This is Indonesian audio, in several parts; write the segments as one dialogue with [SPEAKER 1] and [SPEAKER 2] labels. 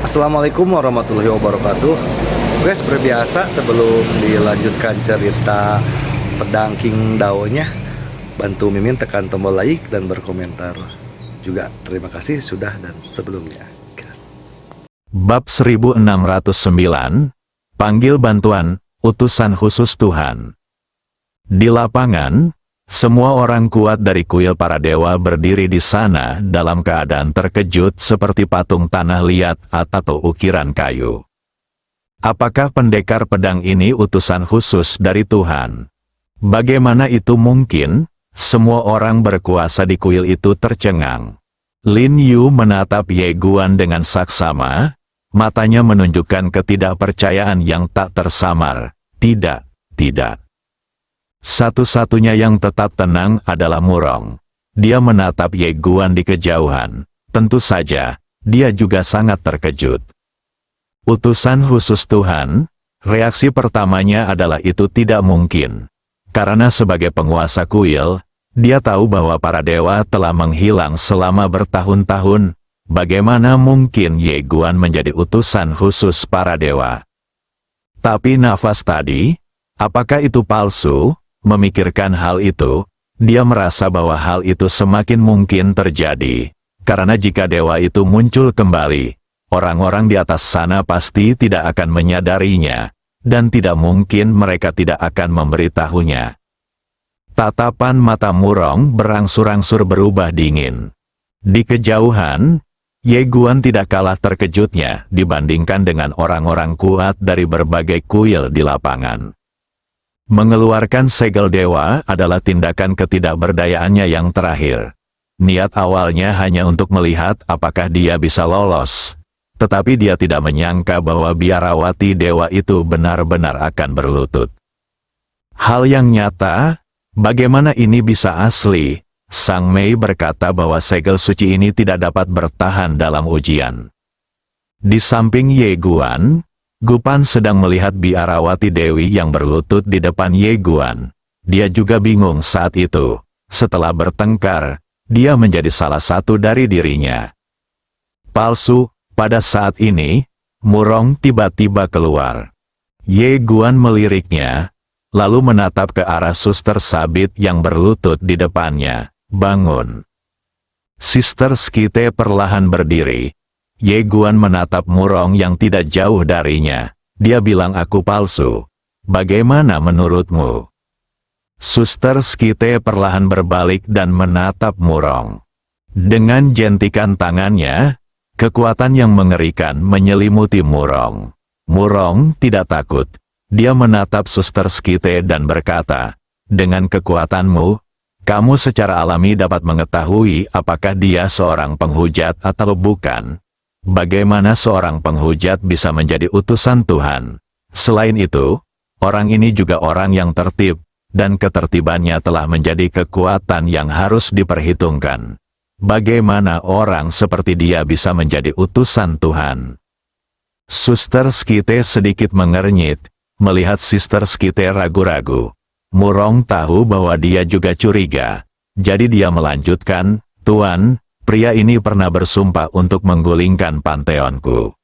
[SPEAKER 1] Assalamualaikum warahmatullahi wabarakatuh. Oke, seperti biasa sebelum dilanjutkan cerita pedang King Dao-nya, bantu Mimin tekan tombol like dan berkomentar. Juga terima kasih sudah dan sebelumnya. Gas.
[SPEAKER 2] Bab 1609, Panggil Bantuan, Utusan Khusus Tuhan. Di lapangan, semua orang kuat dari kuil para dewa berdiri di sana dalam keadaan terkejut seperti patung tanah liat atau ukiran kayu. Apakah pendekar pedang ini utusan khusus dari Tuhan? Bagaimana itu mungkin? Semua orang berkuasa di kuil itu tercengang. Lin Yu menatap Ye Guan dengan saksama, matanya menunjukkan ketidakpercayaan yang tak tersamar. Tidak, tidak. Satu-satunya yang tetap tenang adalah Murong. Dia menatap Ye Guan di kejauhan. Tentu saja, dia juga sangat terkejut. Utusan khusus Tuhan, reaksi pertamanya adalah itu tidak mungkin. Karena sebagai penguasa kuil, dia tahu bahwa para dewa telah menghilang selama bertahun-tahun. Bagaimana mungkin Ye Guan menjadi utusan khusus para dewa? Tapi nafas tadi, apakah itu palsu? Memikirkan hal itu, dia merasa bahwa hal itu semakin mungkin terjadi. Karena jika dewa itu muncul kembali, orang-orang di atas sana pasti tidak akan menyadarinya, dan tidak mungkin mereka tidak akan memberitahunya. Tatapan mata Murong berangsur-angsur berubah dingin. Di kejauhan, Ye Guan tidak kalah terkejutnya dibandingkan dengan orang-orang kuat dari berbagai kuil di lapangan. Mengeluarkan segel dewa adalah tindakan ketidakberdayaannya yang terakhir. Niat awalnya hanya untuk melihat apakah dia bisa lolos. Tetapi dia tidak menyangka bahwa biarawati dewa itu benar-benar akan berlutut. Hal yang nyata, bagaimana ini bisa asli? Sang Mei berkata bahwa segel suci ini tidak dapat bertahan dalam ujian. Di samping Ye Guan, Gupan sedang melihat biarawati dewi yang berlutut di depan Ye Guan. Dia juga bingung saat itu. Setelah bertengkar, dia menjadi salah satu dari dirinya. Palsu. Pada saat ini, Murong tiba-tiba keluar. Ye Guan meliriknya, lalu menatap ke arah suster sabit yang berlutut di depannya. Bangun. Sister Skite perlahan berdiri. Ye Guan menatap Murong yang tidak jauh darinya. Dia bilang, aku palsu. Bagaimana menurutmu? Suster Skite perlahan berbalik dan menatap Murong. Dengan jentikan tangannya, kekuatan yang mengerikan menyelimuti Murong. Murong tidak takut. Dia menatap Suster Skite dan berkata, dengan kekuatanmu, kamu secara alami dapat mengetahui apakah dia seorang penghujat atau bukan. Bagaimana seorang penghujat bisa menjadi utusan Tuhan? Selain itu, orang ini juga orang yang tertib, dan ketertibannya telah menjadi kekuatan yang harus diperhitungkan. Bagaimana orang seperti dia bisa menjadi utusan Tuhan? Suster Skite sedikit mengernyit, melihat Sister Skite ragu-ragu. Murong tahu bahwa dia juga curiga, jadi dia melanjutkan, Tuan, pria ini pernah bersumpah untuk menggulingkan panteonku.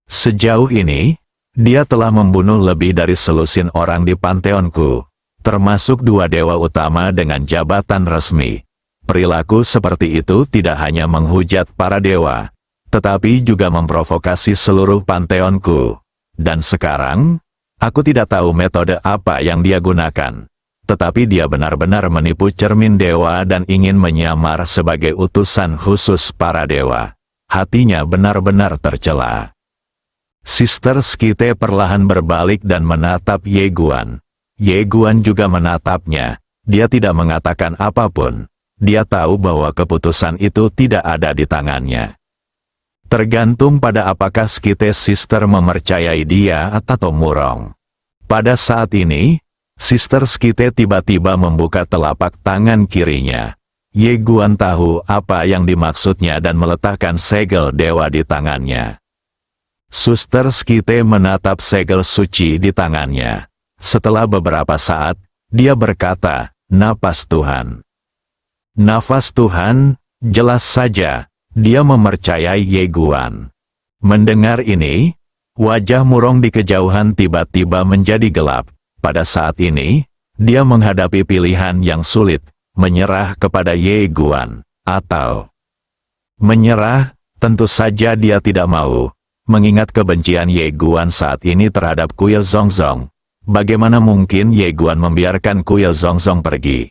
[SPEAKER 2] Sejauh ini, dia telah membunuh lebih dari selusin orang di panteonku, termasuk dua dewa utama dengan jabatan resmi. Perilaku seperti itu tidak hanya menghujat para dewa, tetapi juga memprovokasi seluruh panteonku. Dan sekarang, aku tidak tahu metode apa yang dia gunakan. Tetapi dia benar-benar menipu cermin dewa dan ingin menyamar sebagai utusan khusus para dewa. Hatinya benar-benar tercela. Sister Skite perlahan berbalik dan menatap Ye Guan. Ye Guan juga menatapnya. Dia tidak mengatakan apapun. Dia tahu bahwa keputusan itu tidak ada di tangannya. Tergantung pada apakah Skite Sister mempercayai dia atau Murong. Pada saat ini, Sister Skite tiba-tiba membuka telapak tangan kirinya. Ye Guan tahu apa yang dimaksudnya dan meletakkan segel dewa di tangannya. Suster Skite menatap segel suci di tangannya. Setelah beberapa saat, dia berkata, napas Tuhan. Nafas Tuhan, jelas saja, dia mempercayai Ye Guan. Mendengar ini, wajah Murong di kejauhan tiba-tiba menjadi gelap. Pada saat ini, dia menghadapi pilihan yang sulit, menyerah kepada Ye Guan, atau menyerah. Tentu saja dia tidak mau, mengingat kebencian Ye Guan saat ini terhadap Kuil Zongzong. Bagaimana mungkin Ye Guan membiarkan Kuil Zongzong pergi?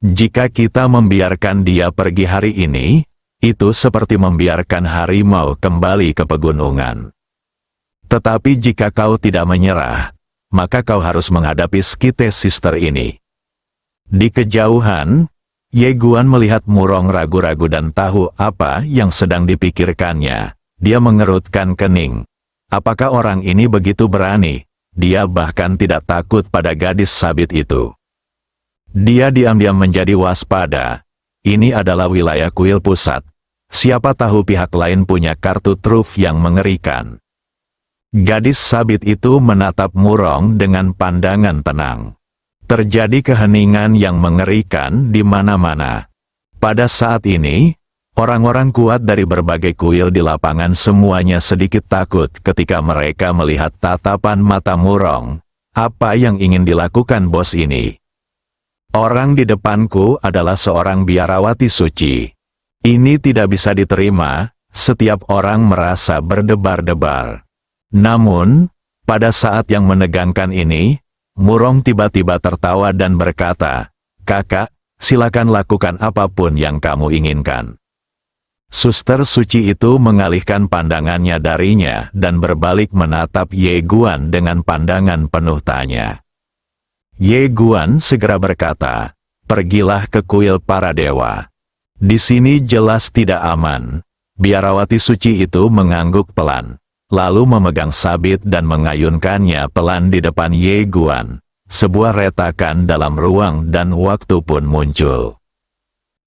[SPEAKER 2] Jika kita membiarkan dia pergi hari ini, itu seperti membiarkan harimau kembali ke pegunungan. Tetapi jika kau tidak menyerah, maka kau harus menghadapi Skite Sister ini. Di kejauhan, Ye Guan melihat Murong ragu-ragu dan tahu apa yang sedang dipikirkannya. Dia mengerutkan kening. Apakah orang ini begitu berani? Dia bahkan tidak takut pada gadis sabit itu. Dia diam-diam menjadi waspada. Ini adalah wilayah kuil pusat. Siapa tahu pihak lain punya kartu truf yang mengerikan. Gadis sabit itu menatap Murong dengan pandangan tenang. Terjadi keheningan yang mengerikan di mana-mana. Pada saat ini, orang-orang kuat dari berbagai kuil di lapangan semuanya sedikit takut ketika mereka melihat tatapan mata Murong. Apa yang ingin dilakukan bos ini? Orang di depanku adalah seorang biarawati suci. Ini tidak bisa diterima, setiap orang merasa berdebar-debar. Namun, pada saat yang menegangkan ini, Murong tiba-tiba tertawa dan berkata, "Kakak, silakan lakukan apapun yang kamu inginkan." Suster suci itu mengalihkan pandangannya darinya dan berbalik menatap Ye Guan dengan pandangan penuh tanya. Ye Guan segera berkata, "Pergilah ke kuil para dewa. Di sini jelas tidak aman." Biarawati suci itu mengangguk pelan, lalu memegang sabit dan mengayunkannya pelan di depan Ye Guan. Sebuah retakan dalam ruang dan waktu pun muncul.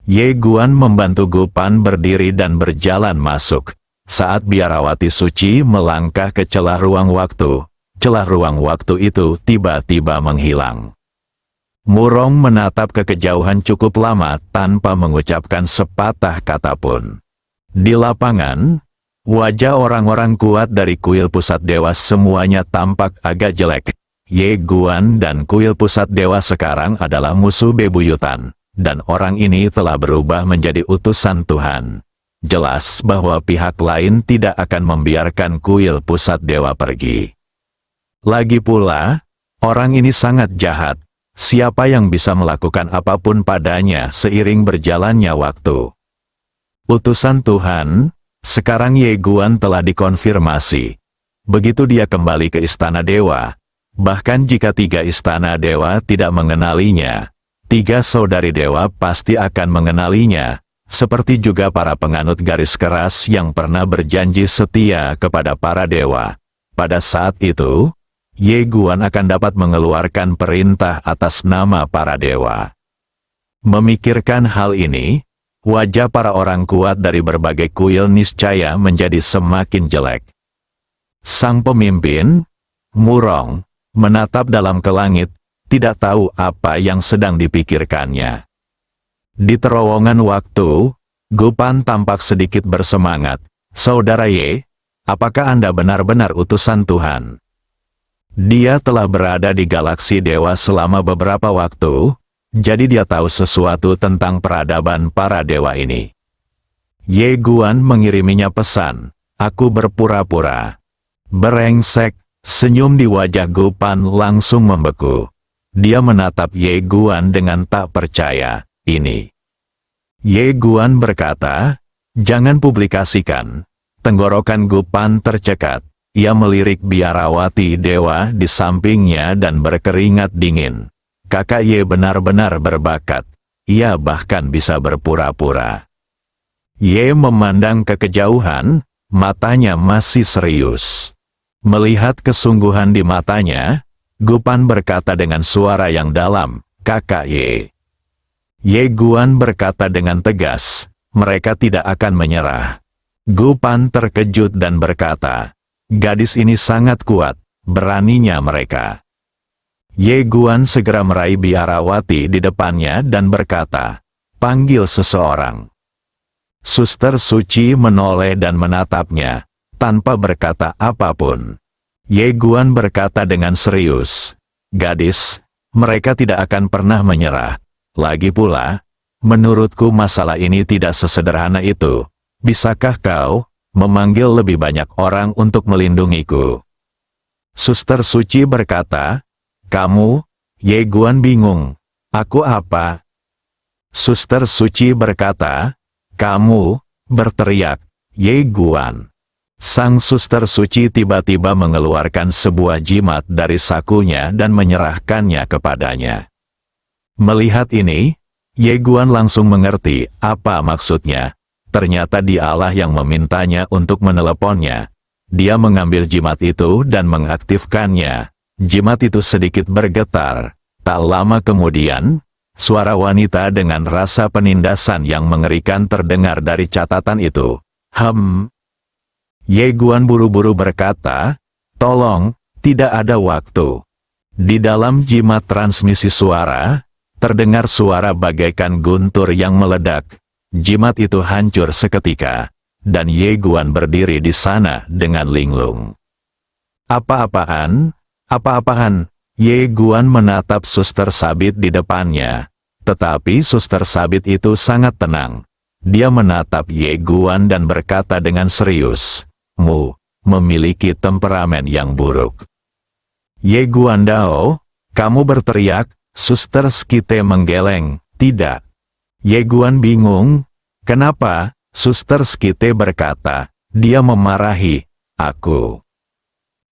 [SPEAKER 2] Ye Guan membantu Gupan berdiri dan berjalan masuk. Saat biarawati suci melangkah ke celah ruang waktu itu tiba-tiba menghilang. Murong menatap ke kejauhan cukup lama tanpa mengucapkan sepatah kata pun. Di lapangan, wajah orang-orang kuat dari kuil pusat dewa semuanya tampak agak jelek. Ye Guan dan kuil pusat dewa sekarang adalah musuh bebuyutan, dan orang ini telah berubah menjadi utusan Tuhan. Jelas bahwa pihak lain tidak akan membiarkan kuil pusat dewa pergi. Lagi pula, orang ini sangat jahat. Siapa yang bisa melakukan apapun padanya seiring berjalannya waktu? Utusan Tuhan. Sekarang Ye Guan telah dikonfirmasi. Begitu dia kembali ke istana dewa, bahkan jika 3 istana dewa tidak mengenalinya, 3 saudari dewa pasti akan mengenalinya, seperti juga para penganut garis keras yang pernah berjanji setia kepada para dewa. Pada saat itu, Ye Guan akan dapat mengeluarkan perintah atas nama para dewa. Memikirkan hal ini, wajah para orang kuat dari berbagai kuil niscaya menjadi semakin jelek. Sang pemimpin, Murong, menatap dalam ke langit, tidak tahu apa yang sedang dipikirkannya. Di terowongan waktu, Gupan tampak sedikit bersemangat. "Saudara Ye, apakah Anda benar-benar utusan Tuhan?" Dia telah berada di galaksi dewa selama beberapa waktu, jadi dia tahu sesuatu tentang peradaban para dewa ini. Ye Guan mengiriminya pesan, "Aku berpura-pura." Berengsek, senyum di wajah Gupan langsung membeku. Dia menatap Ye Guan dengan tak percaya. "Ini." Ye Guan berkata, "Jangan publikasikan." Tenggorokan Gupan tercekat. Ia melirik biarawati dewa di sampingnya dan berkeringat dingin. Kakak Ye benar-benar berbakat. Ia bahkan bisa berpura-pura. Ye memandang ke kejauhan, matanya masih serius. Melihat kesungguhan di matanya, Gupan berkata dengan suara yang dalam, "Kakak Ye." Ye Guan berkata dengan tegas, "Mereka tidak akan menyerah." Gupan terkejut dan berkata, "Gadis ini sangat kuat, beraninya mereka." Ye Guan segera meraih biarawati di depannya dan berkata, "Panggil seseorang." Suster suci menoleh dan menatapnya. tanpa berkata apapun. Ye Guan berkata dengan serius, "Gadis, mereka tidak akan pernah menyerah. Lagi pula, menurutku masalah ini tidak sesederhana itu. Bisakah kau memanggil lebih banyak orang untuk melindungiku?" Suster Suci berkata, "Kamu?" Ye Guan bingung. "Aku apa?" Suster Suci berkata, "Kamu," berteriak Ye Guan. Sang suster suci tiba-tiba mengeluarkan sebuah jimat dari sakunya dan menyerahkannya kepadanya. Melihat ini, Ye Guan langsung mengerti apa maksudnya. Ternyata dialah yang memintanya untuk meneleponnya. Dia mengambil jimat itu dan mengaktifkannya. Jimat itu sedikit bergetar. Tak lama kemudian, suara wanita dengan rasa penindasan yang mengerikan terdengar dari catatan itu. Ye Guan buru-buru berkata, "Tolong, tidak ada waktu." Di dalam jimat transmisi suara, terdengar suara bagaikan guntur yang meledak. Jimat itu hancur seketika, dan Ye Guan berdiri di sana dengan linglung. "Apa-apaan? Apa-apaan?" Ye Guan menatap suster sabit di depannya. Tetapi suster sabit itu sangat tenang. Dia menatap Ye Guan dan berkata dengan serius, "Mu memiliki temperamen yang buruk." "Ye Guan Dao, kamu berteriak?" Suster Skite menggeleng. "Tidak." Ye Guan bingung. "Kenapa?" Suster Skite berkata, "Dia memarahi aku."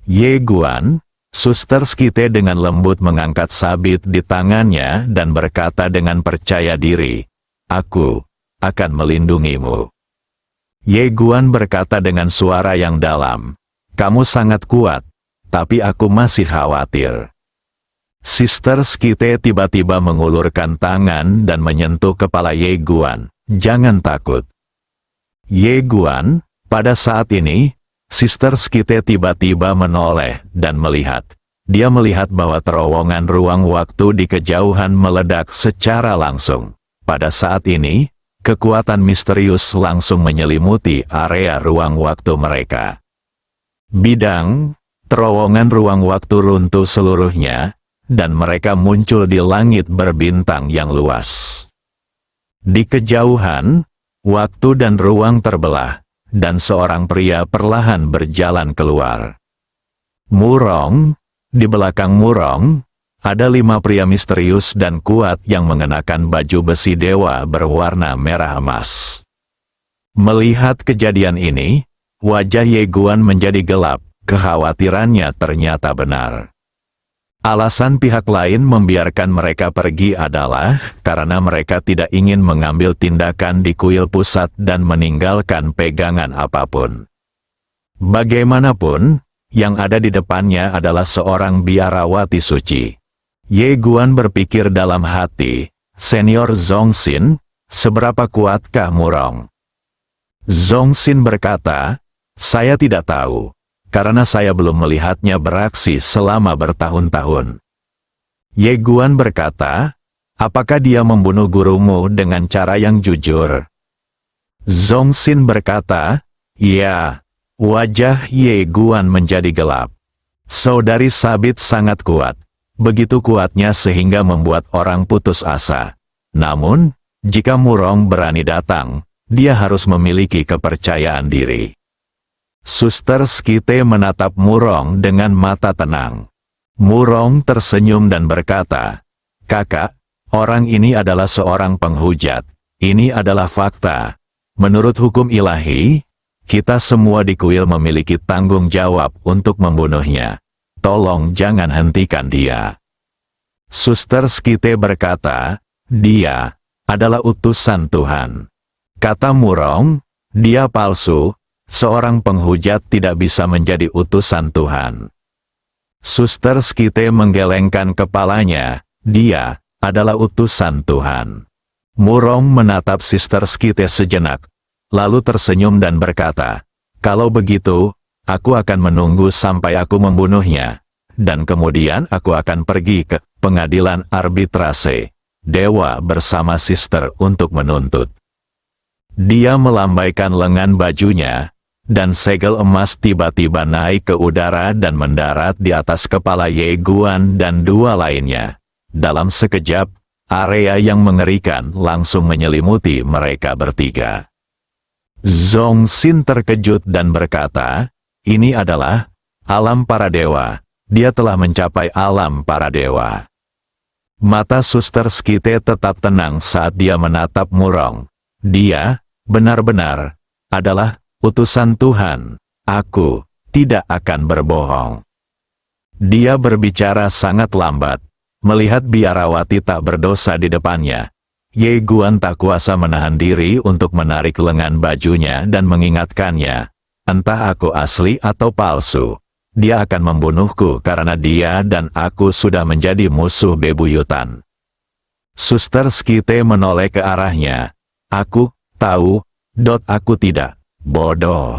[SPEAKER 2] "Ye Guan," Suster Skite dengan lembut mengangkat sabit di tangannya dan berkata dengan percaya diri, "Aku akan melindungimu." Ye Guan berkata dengan suara yang dalam, "Kamu sangat kuat, tapi aku masih khawatir." Sister Skite tiba-tiba mengulurkan tangan dan menyentuh kepala Ye Guan. "Jangan takut." Ye Guan, pada saat ini, Sister Skite tiba-tiba menoleh dan melihat. Dia melihat bahwa terowongan ruang waktu di kejauhan meledak secara langsung. Pada saat ini, kekuatan misterius langsung menyelimuti area ruang waktu mereka. Bidang, terowongan ruang waktu runtuh seluruhnya, dan mereka muncul di langit berbintang yang luas. Di kejauhan, waktu dan ruang terbelah, dan seorang pria perlahan berjalan keluar. Murong, di belakang Murong, ada 5 pria misterius dan kuat yang mengenakan baju besi dewa berwarna merah emas. Melihat kejadian ini, wajah Ye Guan menjadi gelap. Kekhawatirannya ternyata benar. Alasan pihak lain membiarkan mereka pergi adalah karena mereka tidak ingin mengambil tindakan di kuil pusat dan meninggalkan pegangan apapun. Bagaimanapun, yang ada di depannya adalah seorang biarawati suci. Ye Guan berpikir dalam hati, "Senior Zongxin, seberapa kuatkah Murong?" Zongxin berkata, "Saya tidak tahu, karena saya belum melihatnya beraksi selama bertahun-tahun." Ye Guan berkata, "Apakah dia membunuh gurumu dengan cara yang jujur?" Zongxin berkata, "Ya." Wajah Ye Guan menjadi gelap. Saudari sabit sangat kuat. Begitu kuatnya sehingga membuat orang putus asa. Namun, jika Murong berani datang, dia harus memiliki kepercayaan diri. Suster Skite menatap Murong dengan mata tenang. Murong tersenyum dan berkata, "Kakak, orang ini adalah seorang penghujat. Ini adalah fakta. Menurut hukum ilahi, kita semua di kuil memiliki tanggung jawab untuk membunuhnya. Tolong jangan hentikan dia." Suster Skite berkata, "Dia adalah utusan Tuhan." Kata Murong, "Dia palsu, seorang penghujat tidak bisa menjadi utusan Tuhan." Suster Skite menggelengkan kepalanya, "Dia adalah utusan Tuhan." Murong menatap Sister Skite sejenak, lalu tersenyum dan berkata, "Kalau begitu, aku akan menunggu sampai aku membunuhnya, dan kemudian aku akan pergi ke pengadilan arbitrase dewa bersama Sister untuk menuntut." Dia melambaikan lengan bajunya, dan segel emas tiba-tiba naik ke udara dan mendarat di atas kepala Ye Guan dan dua lainnya. Dalam sekejap, area yang mengerikan langsung menyelimuti mereka bertiga. Zhong Xin terkejut dan berkata, "Ini adalah alam para dewa. Dia telah mencapai alam para dewa." Mata Suster Skite tetap tenang saat dia menatap Murong. Dia, benar-benar, adalah utusan Tuhan. Aku tidak akan berbohong. Dia berbicara sangat lambat. Melihat biarawati tak berdosa di depannya, Ye Guan tak kuasa menahan diri untuk menarik lengan bajunya dan mengingatkannya, "Entah aku asli atau palsu, dia akan membunuhku karena dia dan aku sudah menjadi musuh bebuyutan." Suster Skite menoleh ke arahnya. "Aku tahu, aku tidak bodoh."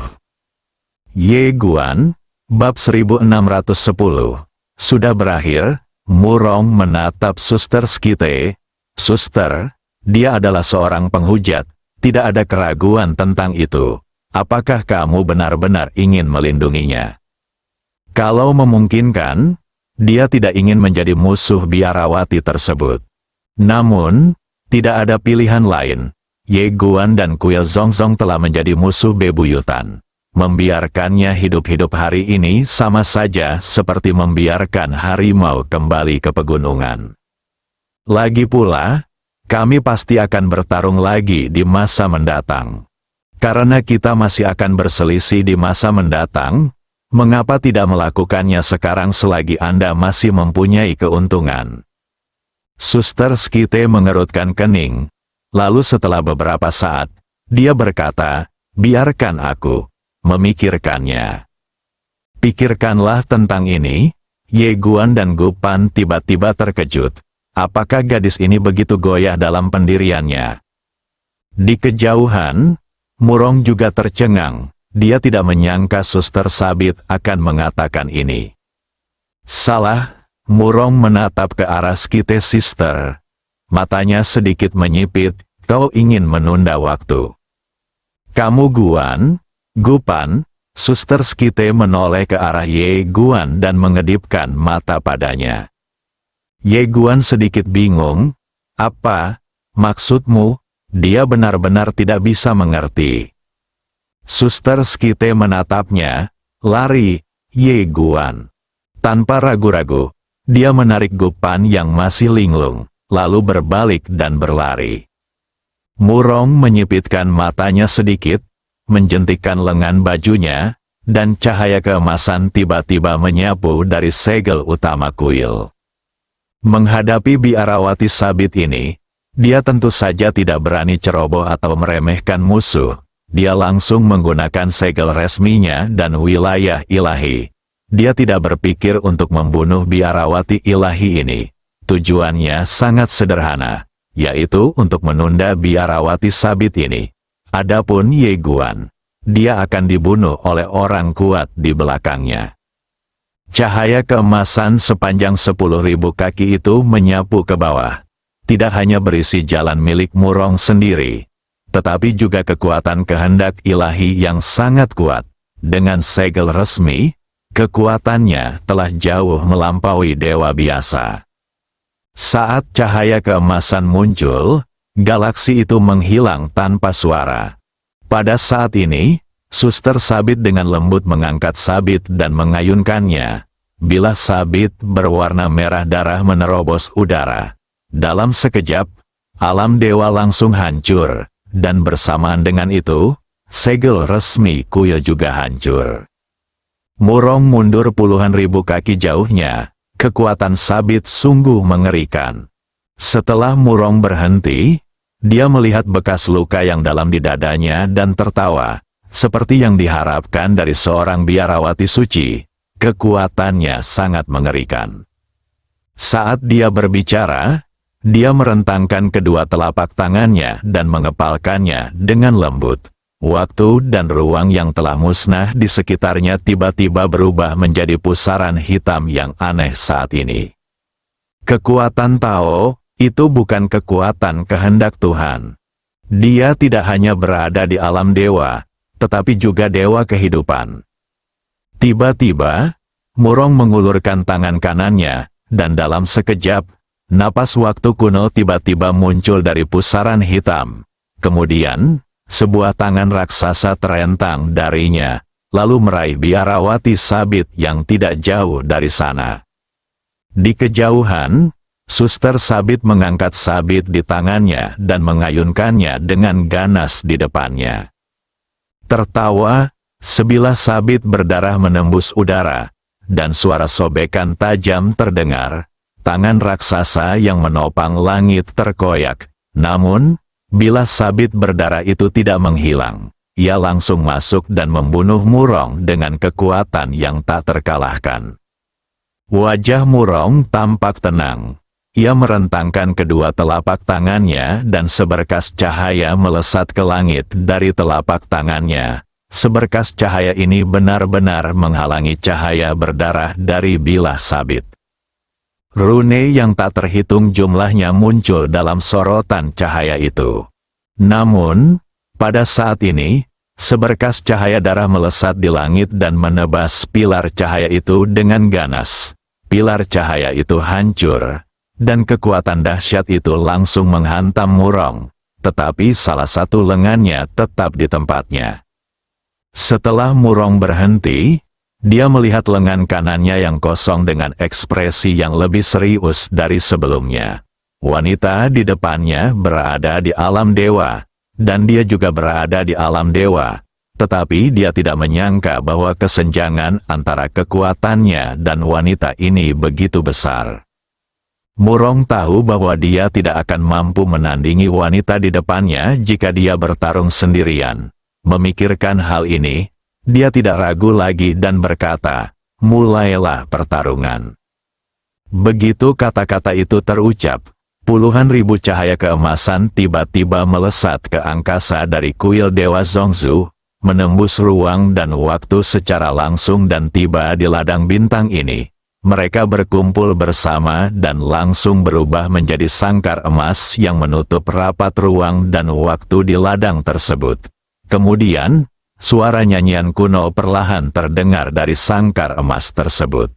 [SPEAKER 2] Ye Guan, bab 1610, sudah berakhir. Murong menatap Suster Skite. "Suster, dia adalah seorang penghujat, tidak ada keraguan tentang itu. Apakah kamu benar-benar ingin melindunginya? Kalau memungkinkan, dia tidak ingin menjadi musuh biarawati tersebut. Namun, tidak ada pilihan lain. Ye Guan dan Kuil Zongzong telah menjadi musuh bebuyutan. Membiarkannya hidup-hidup hari ini sama saja seperti membiarkan harimau kembali ke pegunungan. Lagi pula, kami pasti akan bertarung lagi di masa mendatang. Karena kita masih akan berselisih di masa mendatang, mengapa tidak melakukannya sekarang selagi Anda masih mempunyai keuntungan?" Suster Skite mengerutkan kening. Lalu setelah beberapa saat, dia berkata, "Biarkan aku memikirkannya." "Pikirkanlah tentang ini." Ye Guan dan Gu Pan tiba-tiba terkejut. Apakah gadis ini begitu goyah dalam pendiriannya? Di kejauhan, Murong juga tercengang. Dia tidak menyangka Suster Sabit akan mengatakan ini. "Salah." Murong menatap ke arah Skite Sister. Matanya sedikit menyipit. "Kau ingin menunda waktu." "Kamu Guan?" Gu Pan, Suster Skite menoleh ke arah Ye Guan dan mengedipkan mata padanya. Ye Guan sedikit bingung. "Apa maksudmu?" Dia benar-benar tidak bisa mengerti. Suster Skite menatapnya. "Lari, Ye Guan." Tanpa ragu-ragu, dia menarik Gu Pan yang masih linglung, lalu berbalik dan berlari. Murong menyipitkan matanya sedikit, menjentikkan lengan bajunya, dan cahaya keemasan tiba-tiba menyapu dari segel utama kuil. Menghadapi biarawati sabit ini, dia tentu saja tidak berani ceroboh atau meremehkan musuh. Dia langsung menggunakan segel resminya dan wilayah ilahi. Dia tidak berpikir untuk membunuh biarawati ilahi ini. Tujuannya sangat sederhana, yaitu untuk menunda biarawati sabit ini. Adapun Ye Guan, dia akan dibunuh oleh orang kuat di belakangnya. Cahaya keemasan sepanjang 10.000 kaki itu menyapu ke bawah. Tidak hanya berisi jalan milik Murong sendiri, tetapi juga kekuatan kehendak ilahi yang sangat kuat. Dengan segel resmi, kekuatannya telah jauh melampaui dewa biasa. Saat cahaya keemasan muncul, galaksi itu menghilang tanpa suara. Pada saat ini, Suster Sabit dengan lembut mengangkat sabit dan mengayunkannya. Bilah sabit berwarna merah darah menerobos udara. Dalam sekejap, alam dewa langsung hancur, dan bersamaan dengan itu, segel resmi kuil juga hancur. Murong mundur puluhan ribu kaki jauhnya. Kekuatan sabit sungguh mengerikan. Setelah Murong berhenti, dia melihat bekas luka yang dalam di dadanya dan tertawa, seperti yang diharapkan dari seorang biarawati suci. Kekuatannya sangat mengerikan. Saat dia berbicara, dia merentangkan kedua telapak tangannya dan mengepalkannya dengan lembut. Waktu dan ruang yang telah musnah di sekitarnya tiba-tiba berubah menjadi pusaran hitam yang aneh saat ini. Kekuatan Tao, itu bukan kekuatan kehendak Tuhan. Dia tidak hanya berada di alam dewa, tetapi juga dewa kehidupan. Tiba-tiba, Murong mengulurkan tangan kanannya, dan dalam sekejap, napas waktu kuno tiba-tiba muncul dari pusaran hitam. Kemudian, sebuah tangan raksasa terentang darinya, lalu meraih biarawati sabit yang tidak jauh dari sana. Di kejauhan, suster sabit mengangkat sabit di tangannya dan mengayunkannya dengan ganas di depannya. Tertawa, sebilah sabit berdarah menembus udara, dan suara sobekan tajam terdengar. Tangan raksasa yang menopang langit terkoyak. Namun, bilah sabit berdarah itu tidak menghilang. Ia langsung masuk dan membunuh Murong dengan kekuatan yang tak terkalahkan. Wajah Murong tampak tenang. Ia merentangkan kedua telapak tangannya dan seberkas cahaya melesat ke langit dari telapak tangannya. Seberkas cahaya ini benar-benar menghalangi cahaya berdarah dari bilah sabit. Rune yang tak terhitung jumlahnya muncul dalam sorotan cahaya itu. Namun, pada saat ini, seberkas cahaya darah melesat di langit dan menebas pilar cahaya itu dengan ganas. Pilar cahaya itu hancur, dan kekuatan dahsyat itu langsung menghantam Murong, tetapi salah satu lengannya tetap di tempatnya. Setelah Murong berhenti, dia melihat lengan kanannya yang kosong dengan ekspresi yang lebih serius dari sebelumnya. Wanita di depannya berada di alam dewa, dan dia juga berada di alam dewa, tetapi dia tidak menyangka bahwa kesenjangan antara kekuatannya dan wanita ini begitu besar. Murong tahu bahwa dia tidak akan mampu menandingi wanita di depannya jika dia bertarung sendirian. Memikirkan hal ini, dia tidak ragu lagi dan berkata, "Mulailah pertarungan." Begitu kata-kata itu terucap, puluhan ribu cahaya keemasan tiba-tiba melesat ke angkasa dari kuil Dewa Zongzu, menembus ruang dan waktu secara langsung dan tiba di ladang bintang ini. Mereka berkumpul bersama dan langsung berubah menjadi sangkar emas yang menutup rapat ruang dan waktu di ladang tersebut. Kemudian, suara nyanyian kuno perlahan terdengar dari sangkar emas tersebut.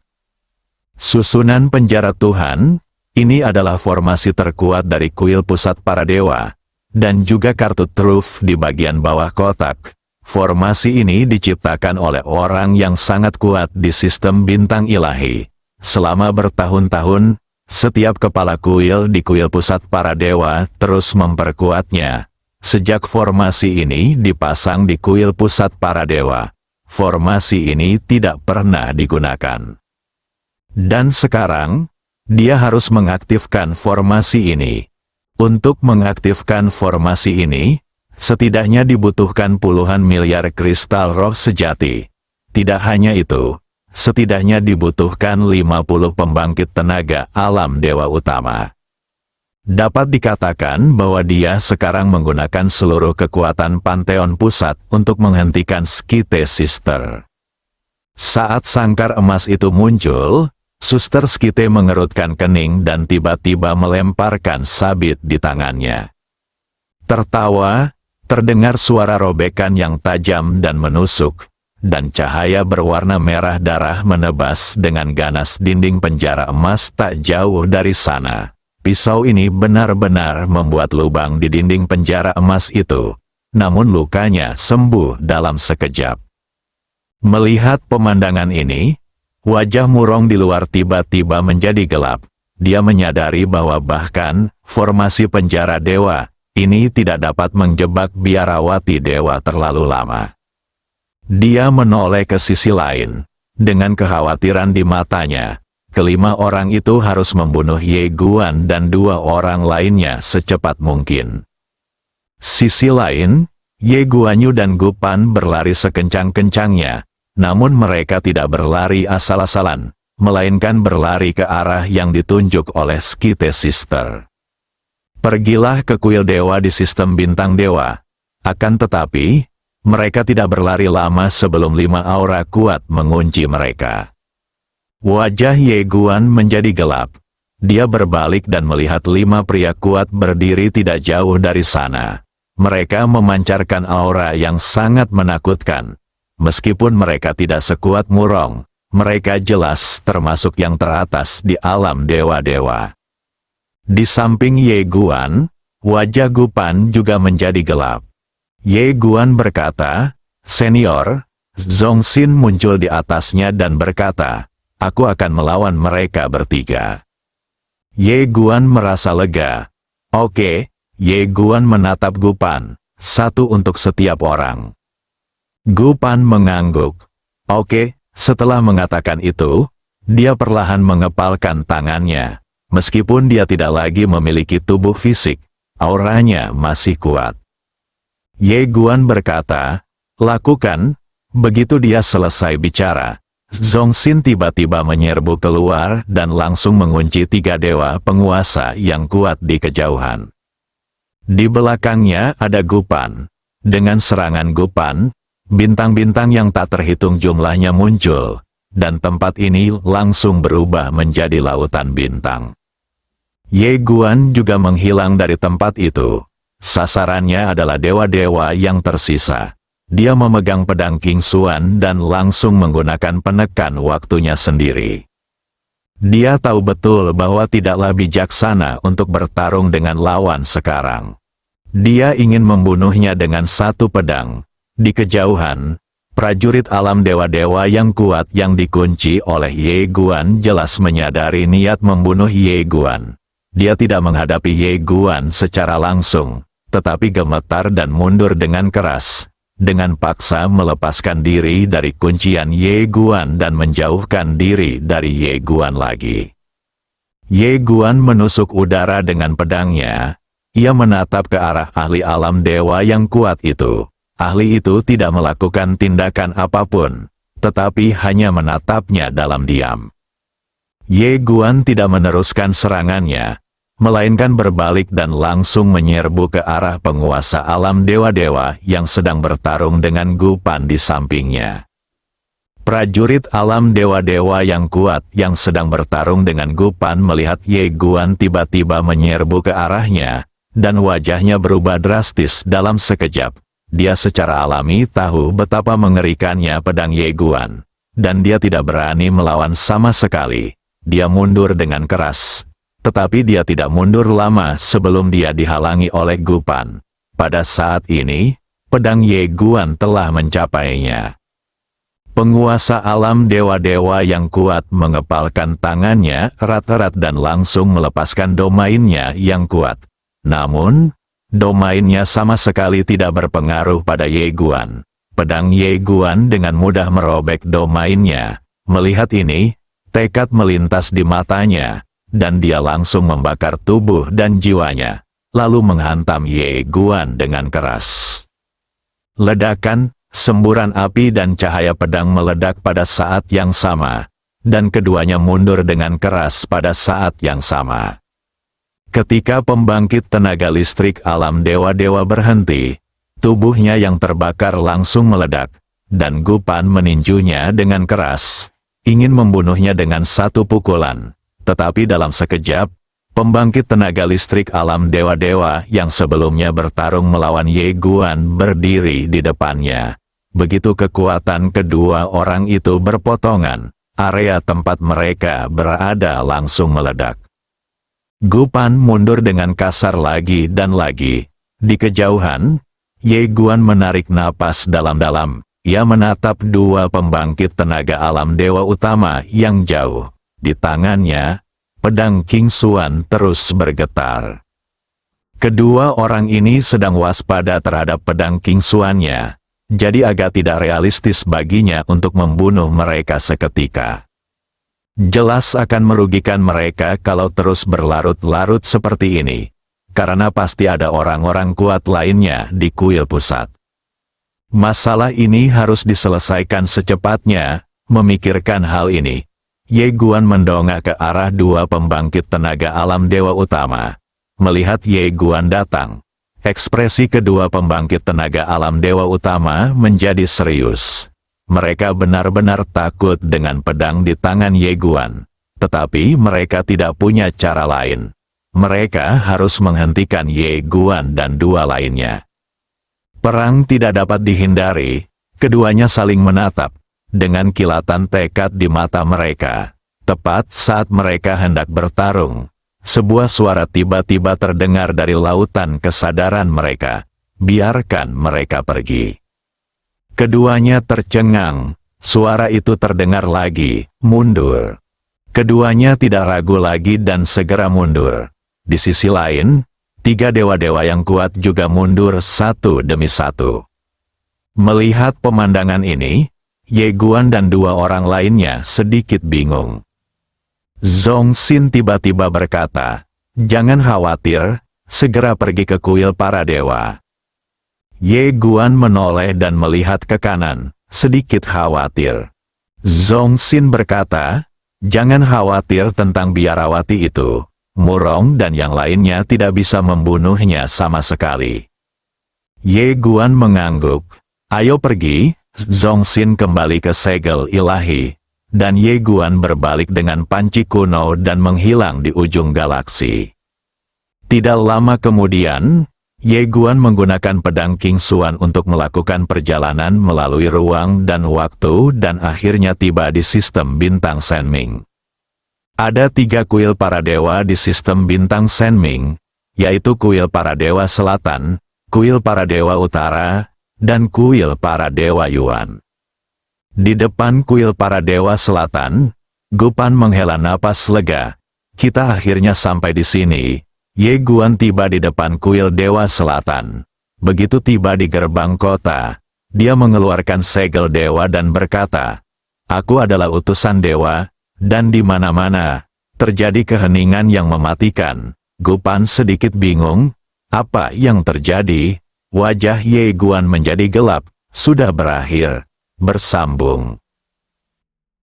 [SPEAKER 2] Susunan penjara Tuhan, ini adalah formasi terkuat dari kuil pusat para dewa, dan juga kartu truf di bagian bawah kotak. Formasi ini diciptakan oleh orang yang sangat kuat di sistem bintang ilahi. Selama bertahun-tahun, setiap kepala kuil di kuil pusat para dewa terus memperkuatnya. Sejak formasi ini dipasang di kuil pusat para dewa, formasi ini tidak pernah digunakan. Dan sekarang, dia harus mengaktifkan formasi ini. Untuk mengaktifkan formasi ini, setidaknya dibutuhkan puluhan miliar kristal roh sejati. Tidak hanya itu, setidaknya dibutuhkan 50 pembangkit tenaga alam dewa utama. Dapat dikatakan bahwa dia sekarang menggunakan seluruh kekuatan Pantheon Pusat untuk menghentikan Skite Sister. Saat sangkar emas itu muncul, Suster Skite mengerutkan kening dan tiba-tiba melemparkan sabit di tangannya. Tertawa, terdengar suara robekan yang tajam dan menusuk, dan cahaya berwarna merah darah menebas dengan ganas dinding penjara emas tak jauh dari sana. Pisau ini benar-benar membuat lubang di dinding penjara emas itu, namun lukanya sembuh dalam sekejap. Melihat pemandangan ini, wajah Murong di luar tiba-tiba menjadi gelap. Dia menyadari bahwa bahkan formasi penjara dewa ini tidak dapat menjebak biarawati dewa terlalu lama. Dia menoleh ke sisi lain, dengan kekhawatiran di matanya. Kelima orang itu harus membunuh Ye Guan dan 2 orang lainnya secepat mungkin. Sisi lain, Ye Guanyu dan Gupan berlari sekencang-kencangnya, namun mereka tidak berlari asal-asalan, melainkan berlari ke arah yang ditunjuk oleh Skite Sister. Pergilah ke kuil dewa di sistem bintang dewa. Akan tetapi, mereka tidak berlari lama sebelum 5 aura kuat mengunci mereka. Wajah Ye Guan menjadi gelap. Dia berbalik dan melihat 5 pria kuat berdiri tidak jauh dari sana. Mereka memancarkan aura yang sangat menakutkan. Meskipun mereka tidak sekuat Murong, mereka jelas termasuk yang teratas di alam dewa-dewa. Di samping Ye Guan, wajah Gupan juga menjadi gelap. Ye Guan berkata, "Senior," Zhongxin muncul di atasnya dan berkata, "Aku akan melawan mereka bertiga." Ye Guan merasa lega. "Oke." Ye Guan menatap Gupan, "Satu untuk setiap orang." Gupan mengangguk. "Oke." Setelah mengatakan itu, dia perlahan mengepalkan tangannya. Meskipun dia tidak lagi memiliki tubuh fisik, auranya masih kuat. Ye Guan berkata, "Lakukan." Begitu dia selesai bicara, Zhongxin tiba-tiba menyerbu keluar dan langsung mengunci 3 dewa penguasa yang kuat di kejauhan. Di belakangnya ada Gupan. Dengan serangan Gupan, bintang-bintang yang tak terhitung jumlahnya muncul, dan tempat ini langsung berubah menjadi lautan bintang. Ye Guan juga menghilang dari tempat itu. Sasarannya adalah dewa-dewa yang tersisa. Dia memegang pedang King Xuan dan langsung menggunakan penekan waktunya sendiri. Dia tahu betul bahwa tidaklah bijaksana untuk bertarung dengan lawan sekarang. Dia ingin membunuhnya dengan satu pedang. Di kejauhan, prajurit alam dewa-dewa yang kuat yang dikunci oleh Ye Guan jelas menyadari niat membunuh Ye Guan. Dia tidak menghadapi Ye Guan secara langsung, tetapi gemetar dan mundur dengan keras. Dengan paksa melepaskan diri dari kuncian Ye Guan dan menjauhkan diri dari Ye Guan lagi. Ye Guan menusuk udara dengan pedangnya. Ia menatap ke arah ahli alam dewa yang kuat itu. Ahli itu tidak melakukan tindakan apapun, tetapi hanya menatapnya dalam diam. Ye Guan tidak meneruskan serangannya, melainkan berbalik dan langsung menyerbu ke arah penguasa alam dewa-dewa yang sedang bertarung dengan Gupan di sampingnya. Prajurit alam dewa-dewa yang kuat yang sedang bertarung dengan Gupan melihat Ye Guan tiba-tiba menyerbu ke arahnya, dan wajahnya berubah drastis dalam sekejap. Dia secara alami tahu betapa mengerikannya pedang Ye Guan, dan dia tidak berani melawan sama sekali. Dia mundur dengan keras. Tetapi dia tidak mundur lama sebelum dia dihalangi oleh Gupan. Pada saat ini, pedang Ye Guan telah mencapainya. Penguasa alam dewa-dewa yang kuat mengepalkan tangannya erat-erat dan langsung melepaskan domainnya yang kuat. Namun, domainnya sama sekali tidak berpengaruh pada Ye Guan. Pedang Ye Guan dengan mudah merobek domainnya. Melihat ini, tekad melintas di matanya. Dan dia langsung membakar tubuh dan jiwanya, lalu menghantam Ye Guan dengan keras. Ledakan, semburan api dan cahaya pedang meledak pada saat yang sama, dan keduanya mundur dengan keras pada saat yang sama. Ketika pembangkit tenaga listrik alam dewa-dewa berhenti, tubuhnya yang terbakar langsung meledak, dan Gupan meninjunya dengan keras, ingin membunuhnya dengan satu pukulan. Tetapi dalam sekejap, pembangkit tenaga listrik alam dewa-dewa yang sebelumnya bertarung melawan Ye Guan berdiri di depannya. Begitu kekuatan kedua orang itu berpotongan, area tempat mereka berada langsung meledak. Gupan mundur dengan kasar lagi dan lagi. Di kejauhan, Ye Guan menarik napas dalam-dalam. Ia menatap dua pembangkit tenaga alam dewa utama yang jauh. Di tangannya, pedang King Xuan terus bergetar. Kedua orang ini sedang waspada terhadap pedang King Xuan-nya, jadi agak tidak realistis baginya untuk membunuh mereka seketika. Jelas akan merugikan mereka kalau terus berlarut-larut seperti ini, karena pasti ada orang-orang kuat lainnya di kuil pusat. Masalah ini harus diselesaikan secepatnya. Memikirkan hal ini, Ye Guan mendongak ke arah dua pembangkit tenaga alam dewa utama. Melihat Ye Guan datang, ekspresi kedua pembangkit tenaga alam dewa utama menjadi serius. Mereka benar-benar takut dengan pedang di tangan Ye Guan. Tetapi mereka tidak punya cara lain. Mereka harus menghentikan Ye Guan dan dua lainnya. Perang tidak dapat dihindari, keduanya saling menatap, dengan kilatan tekad di mata mereka. Tepat saat mereka hendak bertarung, sebuah suara tiba-tiba terdengar dari lautan kesadaran mereka. Biarkan mereka pergi. Keduanya tercengang, suara itu terdengar lagi, mundur. Keduanya tidak ragu lagi dan segera mundur. Di sisi lain, 3 dewa-dewa yang kuat juga mundur satu demi satu. Melihat pemandangan ini, Ye Guan dan 2 orang lainnya sedikit bingung. Zhong Xin tiba-tiba berkata, "Jangan khawatir, segera pergi ke kuil para dewa." Ye Guan menoleh dan melihat ke kanan, sedikit khawatir. Zhong Xin berkata, "Jangan khawatir tentang biarawati itu. Murong dan yang lainnya tidak bisa membunuhnya sama sekali." Ye Guan mengangguk. "Ayo pergi." Zhong Xin kembali ke segel ilahi, dan Ye Guan berbalik dengan panci kuno dan menghilang di ujung galaksi. Tidak lama kemudian, Ye Guan menggunakan pedang King Xuan untuk melakukan perjalanan melalui ruang dan waktu dan akhirnya tiba di sistem bintang Senming. Ada 3 kuil para dewa di sistem bintang Senming, yaitu kuil para dewa selatan, kuil para dewa utara, dan kuil para dewa Yuan. Di depan kuil para dewa selatan, Gupan menghela napas lega. "Kita akhirnya sampai di sini." Ye Guan tiba di depan kuil dewa selatan. Begitu tiba di gerbang kota, dia mengeluarkan segel dewa dan berkata, "Aku adalah utusan dewa, dan di mana-mana terjadi keheningan yang mematikan." Gupan sedikit bingung, apa yang terjadi? Wajah Ye Guan menjadi gelap. "Sudah berakhir." Bersambung.